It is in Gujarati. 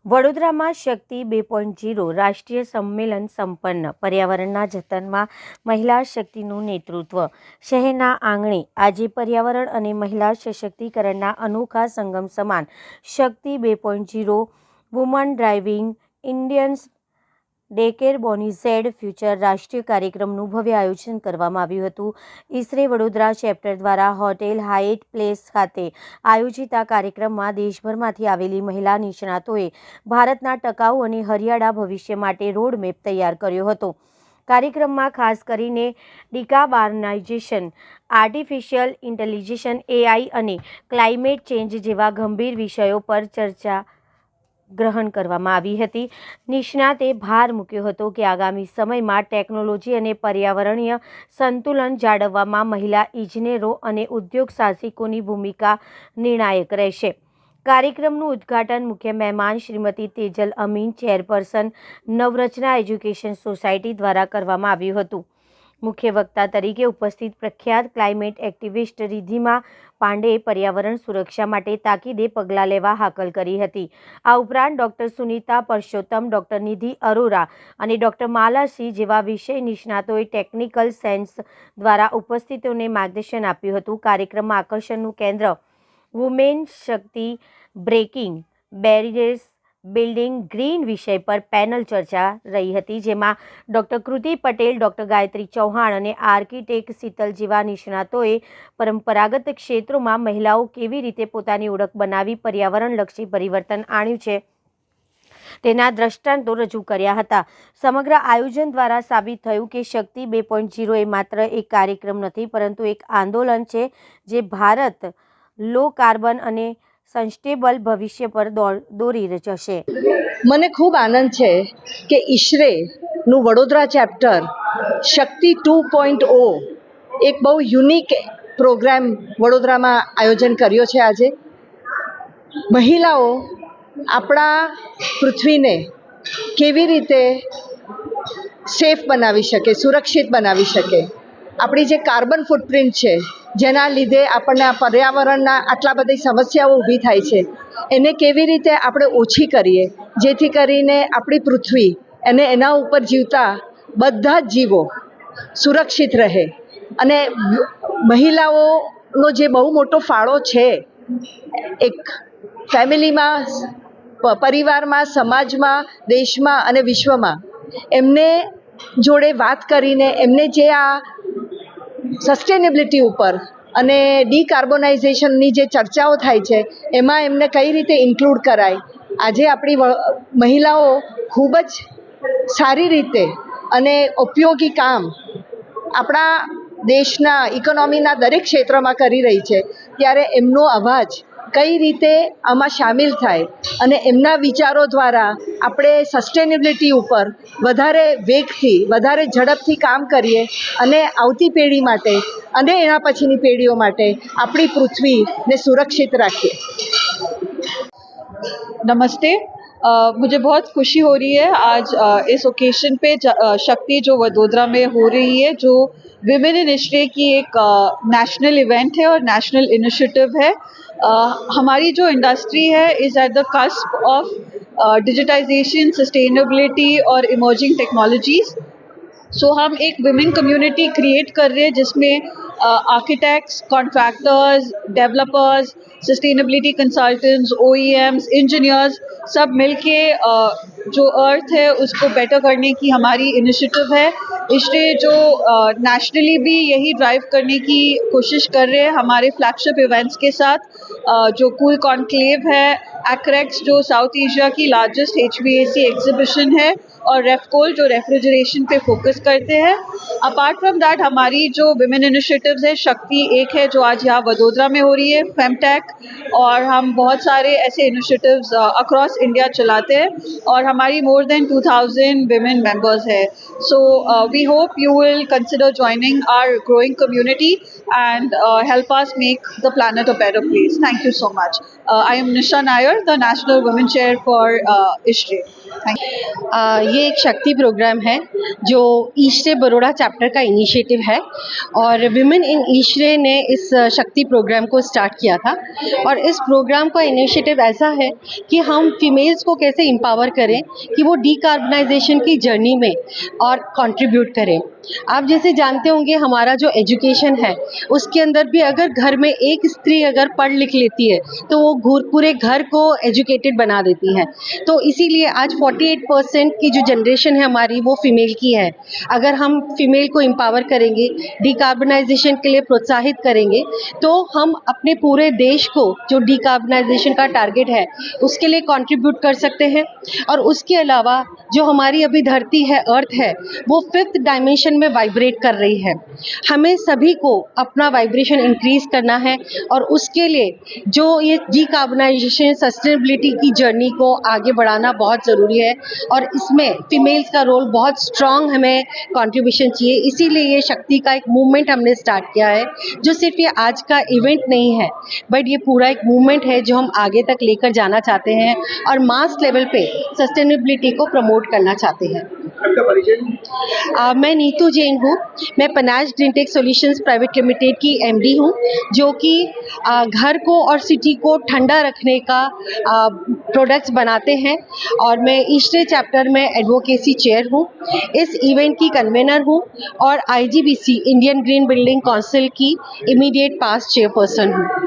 વડોદરામાં શક્તિ 2.0 રાષ્ટ્રીય સંમેલન સંપન્ન. પર્યાવરણના જતનમાં મહિલા શક્તિનું નેતૃત્વ. શહેરના આંગણે આજે પર્યાવરણ અને મહિલા સશક્તિકરણના અનોખા સંગમ સમાન શક્તિ 2.0 વુમન ડ્રાઇવિંગ ઇન્ડિયન્સ ડેકેરબોનિઝેડ ફ્યુચર રાષ્ટ્રીય કાર્યક્રમનું ભવ્ય આયોજન કરવામાં આવ્યું હતું. ઇસરે વડોદરા ચેપ્ટર દ્વારા હોટેલ હાયેટ પ્લેસ ખાતે આયોજિત આ કાર્યક્રમમાં દેશભરમાંથી આવેલી મહિલા નિષ્ણાતોએ ભારતના ટકાઉ અને હરિયાળા ભવિષ્ય માટે રોડમેપ તૈયાર કર્યો હતો. કાર્યક્રમમાં ખાસ કરીને ડિકાર્બોનાઇઝેશન, આર્ટિફિશિયલ ઇન્ટેલિજન્સ (AI) અને ક્લાઇમેટ ચેન્જ જેવા ગંભીર વિષયો પર ચર્ચા ગ્રહણ કરવામાં આવી હતી. નિષ્ણાતે ભાર મૂક્યો હતો કે આગામી સમયમાં ટેકનોલોજી અને પર્યાવરણીય સંતુલન જાળવવામાં મહિલા ઇજનેરો અને ઉદ્યોગ સાહસિકોની ભૂમિકા નિર્ણાયક રહેશે. કાર્યક્રમનું ઉદ્ઘાટન મુખ્ય મહેમાન શ્રીમતી તેજલ અમીન, ચેરપર્સન, નવરચના એજ્યુકેશન સોસાયટી દ્વારા કરવામાં આવ્યું હતું. મુખ્ય વક્તા તરીકે ઉપસ્થિત પ્રખ્યાત ક્લાઇમેટ એક્ટિવિસ્ટ રિદ્ધિમા પાંડેએ પર્યાવરણ સુરક્ષા માટે તાકીદે પગલાં લેવા હાકલ કરી હતી. આ ઉપરાંત ડૉક્ટર સુનીતા પરસોત્તમ, ડૉક્ટર નિધિ અરોરા અને ડૉક્ટર માલા સિંહ જેવા વિષય નિષ્ણાતોએ ટેકનિકલ સેન્સ દ્વારા ઉપસ્થિતોને માર્ગદર્શન આપ્યું હતું. કાર્યક્રમમાં આકર્ષણનું કેન્દ્ર વુમેન શક્તિ બ્રેકિંગ બેરિયર્સ બિલ્ડિંગ ગ્રીન વિષય પર પેનલ ચર્ચા રહી હતી, જેમાં ડૉક્ટર કૃતિ પટેલ, ડૉક્ટર ગાયત્રી ચૌહાણ અને આર્કિટેક્ટ શીતલ જેવા નિષ્ણાતોએ પરંપરાગત ક્ષેત્રોમાં મહિલાઓ કેવી રીતે પોતાની ઓળખ બનાવી પર્યાવરણલક્ષી પરિવર્તન આણ્યું છે તેના દ્રષ્ટાંતો રજૂ કર્યા હતા. સમગ્ર આયોજન દ્વારા સાબિત થયું કે શક્તિ 2.0 એ માત્ર એક કાર્યક્રમ નથી, પરંતુ એક આંદોલન છે જે ભારત લો કાર્બન અને સસ્ટેનેબલ ભવિષ્ય પર દોરી જશે. મને ખૂબ આનંદ છે કે ઇસરેનું વડોદરા ચેપ્ટર શક્તિ 2.0 એક બહુ યુનિક પ્રોગ્રામ વડોદરામાં આયોજન કર્યો છે. આજે મહિલાઓ આપણા પૃથ્વીને કેવી રીતે સેફ બનાવી શકે, સુરક્ષિત બનાવી શકે, આપણી જે કાર્બન ફૂટપ્રિન્ટ છે જેના લીધે આપણને આ પર્યાવરણના આટલા બધી સમસ્યાઓ ઊભી થાય છે, એને કેવી રીતે આપણે ઓછી કરીએ જેથી કરીને આપણી પૃથ્વી અને એના ઉપર જીવતા બધા જ જીવો સુરક્ષિત રહે. અને મહિલાઓનો જે બહુ મોટો ફાળો છે એક ફેમિલીમાં, પરિવારમાં, સમાજમાં, દેશમાં અને વિશ્વમાં, એમને જોડે વાત કરીને એમને જે આ સસ્ટેનેબિલિટી ઉપર અને ડીકાર્બોનાઇઝેશનની જે ચર્ચાઓ થાય છે એમાં એમને કઈ રીતે ઇન્ક્લુડ કરાય, આજે આપણી મહિલાઓ ખૂબ જ સારી રીતે અને ઉપયોગી કામ આપણા દેશના ઇકોનોમીના દરેક ક્ષેત્રમાં કરી રહી છે, ત્યારે એમનો અવાજ કઈ રીતે આમાં સામેલ થાય અને એમના વિચારો દ્વારા આપણે સસ્ટેનેબિલિટી ઉપર વધારે વેગથી, વધારે ઝડપથી કામ કરીએ અને આવતી પેઢી માટે અને એના પછીની પેઢીઓ માટે આપણી પૃથ્વીને सुरक्षित रखें. नमस्ते. मुझे बहुत खुशी हो रही है आज इस ओकेशन पे शक्ति जो वडोदरा में हो रही है, जो विमेन इन हिस्ट्री की एक नेशनल इवेंट है और नेशनल इनिशिएटिव है. हमारी जो इंडस्ट्री है is at the cusp of digitization, sustainability और इमर्जिंग टेक्नोलॉजीज़. सो हम एक विमेन कम्युनिटी क्रिएट कर रहे हैं जिसमें architects, contractors, developers, sustainability consultants, OEMs, engineers सब मिलके जो अर्थ है उसको बेटर करने की हमारी इनिशिएटिव है. इसलिए जो नेशनली भी यही ड्राइव करने की कोशिश कर रहे हैं हमारे फ्लैगशिप इवेंट्स के साथ. जो कूल कॉन्क्लेव है, एक्रेक्स जो साउथ एशिया की लार्जेस्ट HVAC एग्जीबिशन है, और रेफकोल जो रेफ्रिजरेशन पे फोकस करते हैं. अपार्ट फ्रॉम दैट हमारी जो विमेन इनिशिएटिव्स है, शक्ति एक है जो आज यहाँ वडोदरा में हो रही है, फेमटेक, और हम बहुत सारे ऐसे इनिशिएटिव्स अक्रॉस इंडिया चलाते हैं और हमारी मोर देन 2000 विमेन मेंबर्स है. So we hope you will consider joining our growing community and help us make the planet a better place. Thank you so much. I am Nisha Nair, the National Women Chair for ISHRE. Thank you. ये एक शक्ति प्रोग्राम है जो ईश्रे बड़ौदा चैप्टर का इनिशिएटिव है और विमेन इन ईश्रे ने इस शक्ति प्रोग्राम को स्टार्ट किया था और इस प्रोग्राम का इनिशिएटिव ऐसा है कि हम फीमेल्स को कैसे एम्पावर करें कि वो डीकार्बनाइजेशन की जर्नी में और कंट्रीब्यूट करें। आप जैसे जानते होंगे हमारा जो एजुकेशन है उसके अंदर भी अगर घर में एक स्त्री अगर पढ़ लिख लेती है तो वो पूरे घर को एजुकेटेड बना देती है। तो इसीलिए आज 48% की जो जनरेशन है हमारी वो फीमेल की है। अगर हम फीमेल को एम्पावर करेंगे, डीकार्बनाइजेशन के लिए प्रोत्साहित करेंगे तो हम अपने पूरे देश को जो डीकार्बनाइजेशन का टारगेट है उसके लिए कंट्रीब्यूट कर सकते हैं। और उसके अलावा जो हमारी अभी धरती है, अर्थ है, वो 5th डायमेंशन में वाइब्रेट कर रही है। हमें सभी को अपना वाइब्रेशन इंक्रीज करना है और उसके लिए जो ये डीकार्बनाइजेशन सस्टेनेबिलिटी की जर्नी को आगे बढ़ाना बहुत ज़रूरी है और इसमें फीमेल्स का रोल बहुत स्ट्रॉन्ग हमें कंट्रीब्यूशन चाहिए। इसीलिए ये शक्ति का एक मूवमेंट हमने स्टार्ट किया है जो सिर्फ ये आज का इवेंट नहीं है बट ये पूरा एक मूवमेंट है जो हम आगे तक लेकर जाना चाहते हैं और मास लेवल पे सस्टेनेबिलिटी को प्रमोट करना चाहते हैं। मैं नीतू जैन हूँ। मैं पनाज ग्रीनटेक सॉल्यूशंस प्राइवेट लिमिटेड की एमडी हूँ जो कि घर को और सिटी को ठंडा रखने का प्रोडक्ट्स बनाते हैं और मैं ईश्रे चैप्टर में एडवोकेसी चेयर हूँ। इस इवेंट की कन्वेनर हूँ और IGBC Indian green building council की इमीडिएट पास्ट चेयरपर्सन हूँ।